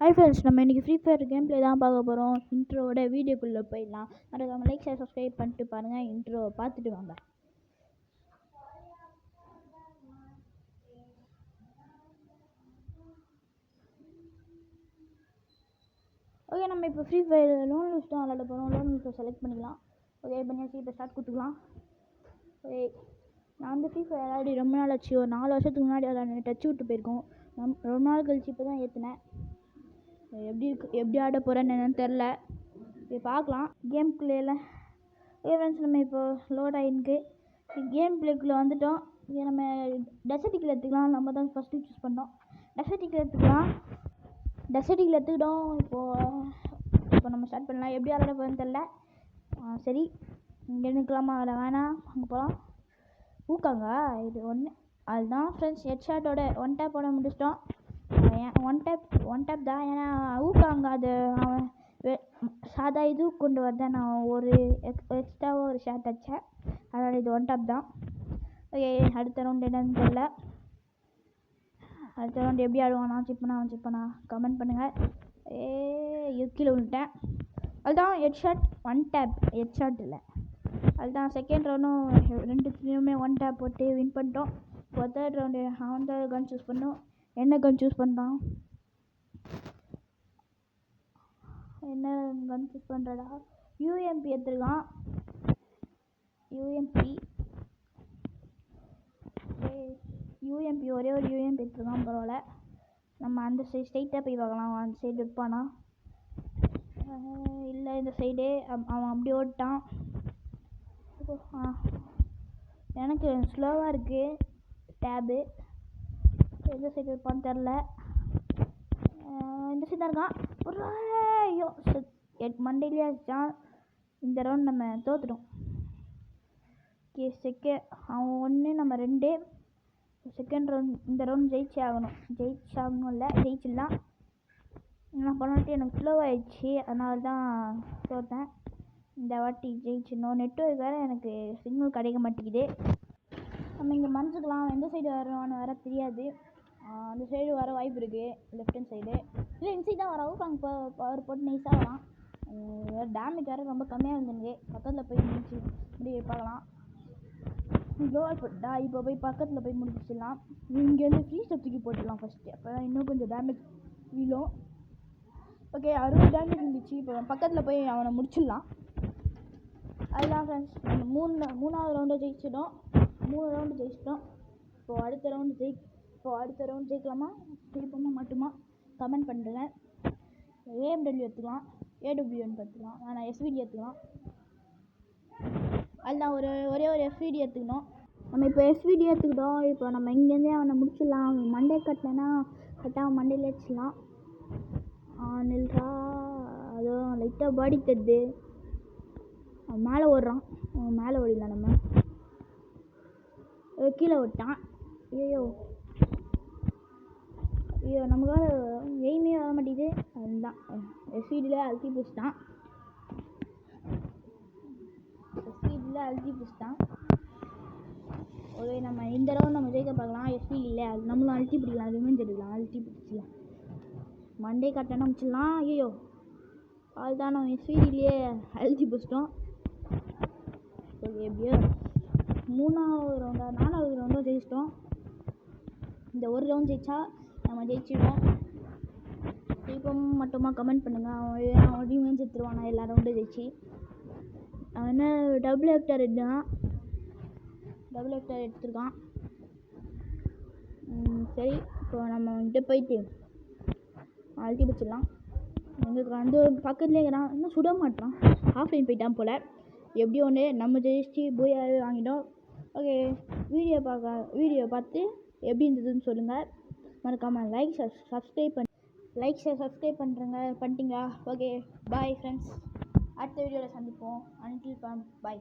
Hi friends, நம்ம இன்றைக்கி free fire game play தான் பார்க்க போகிறோம். இன்ட்ரோவோட வீடியோக்குள்ளே போயிடலாம். மறக்காம லைக் ஷேர் சப்ஸ்கிரைப் பண்ணிட்டு பாருங்கள். இன்ட்ரோவை பார்த்துட்டு வாங்க. ஓகே, நம்ம இப்போ ஃப்ரீ ஃபயர் லோன் லிஸ்ட் தான் விளாட போகிறோம். லோன் லிஸ்ட்டை செலக்ட் பண்ணிக்கலாம். ஓகே, பண்ணியாச்சு. இப்போ ஸ்டார்ட் கொடுத்துக்கலாம். ஓகே, நான் வந்து ஃப்ரீ ஃபயர் விளையாடி ரொம்ப நாள் ஆச்சு. ஒரு 4 வருஷத்துக்கு முன்னாடி விளையாட டச் விட்டு போயிருக்கோம். ரொம்ப நாள் கழிச்சு இப்போ தான் ஏற்றினேன். எப்படி ஆட போகிறேன்னு என்னன்னு தெரில. இப்போ பார்க்கலாம் கேம் பிளேயில். ஓகே ஃப்ரெண்ட்ஸ், நம்ம இப்போ லோட் ஆகிருக்கு. கேம் பிளேக்குள்ளே வந்துவிட்டோம். இங்கே நம்ம டெசர்ட்டிக்கில் எடுத்துக்கலாம். நம்ம தான் ஃபஸ்ட்டு சூஸ் பண்ணோம். டெசர்ட்டிக்கில் எடுத்துக்கலாம். டெசர்ட்டிக்கில் எடுத்துக்கிட்டோம். இப்போ நம்ம ஸ்டார்ட் பண்ணலாம். எப்படி ஆட போகிறேன்னு தெரில. சரி, இங்கே நிற்கலாமா? அதில் வேணாம், அங்கே போகலாம். ஊக்காங்க இது ஒன்று. அதுதான் ஃப்ரெண்ட்ஸ், ஹெட்ஷாட்டோட ஒன் டேப்போட முடிச்சிட்டோம். ஒன் டேப் தான். ஏன்னா ஊக்காங்க அது அவன் சாதா இது கொண்டு வரதான் நான் ஒரு எக்ஸ்ட்ராவாக ஒரு ஷாட் அடித்தேன். அதனால் இது ஒன் டேப் தான். ஓகே, அடுத்த ரவுண்ட் என்னன்னு தெரியல. அடுத்த ரவுண்ட் எப்படி ஆடுவானா? செக் பண்ணா கமெண்ட் பண்ணுங்கள். கீழே விழுட்டேன். அதுதான் ஹெட்ஷாட் ஒன் டேப், ஹெட்ஷாட் இல்லை. அதுதான் செகண்ட் ரவுண்டும் 2 ஒன் டேப் போட்டு வின் பண்ணிட்டோம். இப்போ தேர்ட் ரவுண்டு அவன் தான் கன் சூஸ் பண்ணோம். என்ன கன் சூஸ் பண்ணுறான்? என்ன கன் சூஸ் பண்ணுறடா? யூஎம்பி எடுத்துருக்கான். யூஎம்பி ஒரே ஒரு யூஎம்பி எடுத்துருக்கான். பரவாயில்ல, நம்ம அந்த சைடு ஸ்ட்ரைட்டாக போய் பார்க்கலாம். அந்த சைடு இருப்பானா? இல்லை, இந்த சைடே அவன் அப்படி ஓட்டான். எனக்கு ஸ்லோவாக இருக்குது டேபு. எந்த சைடு இருப்பான்னு தெரில. இந்த சைடு தான் இருக்கான். ஐயோ, மண்டையிலே அடிச்சான். இந்த ரவுண்ட் நம்ம தோத்துட்டோம். ஓகே, அவன் 1 நம்ம 2. செகண்ட் ரவுண்ட் இந்த ரவுண்ட் ஜெயிச்சாகணும். ஜெயிச்சிடலாம். நான் பண்ணாட்டி எனக்கு ஸ்லோவாகிடுச்சு, அதனால தான் தோற்றேன். இந்த வாட்டி ஜெயிச்சிடணும். நெட்வொர்க் வேறு எனக்கு சிக்னல் கிடைக்க மாட்டேங்குது. நம்ம இங்கே மறைஞ்சிக்கலாம். எந்த சைடு வரோன்னு வேறு தெரியாது. அந்த சைடு வர வாய்ப்பு இருக்குது, லெஃப்ட் ஹேண்ட் சைடு. இல்லை, இந்த சைடு தான் வர அங்கே பவர் போட்டு நைஸாக வரான். வேறு டேமேஜ் வேறு ரொம்ப கம்மியாக இருந்துருக்கு. பக்கத்தில் போய் முடிவு பார்க்கலாம். க்ளோவால் போட்டா இப்போ போய் பக்கத்தில் போய் முடிச்சிடலாம். இங்கேருந்து ஃப்ரீ ஸ்டெப்ஸுக்கு போட்டுடலாம் ஃபஸ்ட்டு. அப்போ இன்னும் கொஞ்சம் டேமேஜ் வீழும். ஓகே, 60 டேமேஜ் இருந்துச்சு. இப்போ பக்கத்தில் போய் அவனை முடிச்சிடலாம். அதுதான் ஃப்ரெண்ட்ஸ், நம்ம மூணாவது ரவுண்டை ஜெயிச்சிட்டோம். 3 ரவுண்டு ஜெயிச்சிட்டோம். இப்போ அடுத்த ரவுண்ட் ஜெயிக்கலாமா? ஜெயிப்போமா மட்டுமா? கமெண்ட் பண்ணுறேன். ஏஎம்டபிள்யூ எடுத்துக்கலாம். ஏடபிள்யூன்னு பார்த்துக்கலாம். நான் எஸ்விடி எடுத்துக்கலாம். அதுதான் ஒரே ஒரு எஸ்விடி எடுத்துக்கணும். நம்ம இப்போ எஸ்விடி எடுத்துக்கிட்டோம். இப்போ நம்ம இங்கேருந்தே அவனை முடிச்சிடலாம். மண்டே கட்டலைன்னா கரெக்டாக மண்டையிலே வச்சிடலாம். நில்றா, அதுவும் லைட்டாக பாடி தருது. அவன் மேலே ஓடுறான். மேலே ஓடிடலாம். நம்ம கீழே ஓட்டான். ஐயோ, நமக்காக எய்மே வர மாட்டேங்குது. அதுதான் எஸ்விடியில் அழுத்தி பிடிச்சிட்டான். ஓகே, நம்ம இந்த ரவுண்ட் நம்ம ஜெயிக்க பார்க்கலாம். எஸ்விடியில் அது நம்மளும் அழுத்தி பிடிக்கலாம். ரிவெஞ்ச் எடுக்கலாம். அழுத்தி பிடிச்சிக்கலாம். மண்டே கட்டணம் முடிச்சிடலாம். ஐயோ, அதுதான் நம்ம எஸ்விடியிலே அழுத்தி பிடிச்சிட்டோம். ஓகே, எப்படியோ 4வது ரவுண்டும் ஜெயிச்சிட்டோம். இந்த ஒரு ரவுண்ட் ஜெயிச்சா நம்ம ஜெயிச்சிடுவோம். இப்போ மட்டுமா கமெண்ட் பண்ணுங்கள். அவன் ரிவெஞ்ச் எடுத்துருவான். நான் எல்லா ரவுண்டும் ஜெயிச்சு. அவன் என்ன டபுள் ஹெக்டர் எடுத்துருக்கான். சரி, இப்போ நம்ம வந்துட்டு போயிட்டு அழுத்தி பிடிச்சிடலாம். எங்களுக்கு வந்து பக்கத்துலேயே இருக்கிறான். இன்னும் சுட மாட்டான். ஆஃப்லைன் போயிட்டான் போல். எப்படி ஒன்று நம்ம ஜெயிச்சு போய் வாங்கிட்டோம். ஓகே, வீடியோ பார்த்து எப்படி இருந்ததுன்னு சொல்லுங்கள். மறக்காமல் லைக் ஷேர் சப்ஸ்கிரைப் பண்ணிட்டீங்களா? Okay, bye friends. அடுத்த வீடியோவில் சந்திப்போம். அன்டில் பாய்.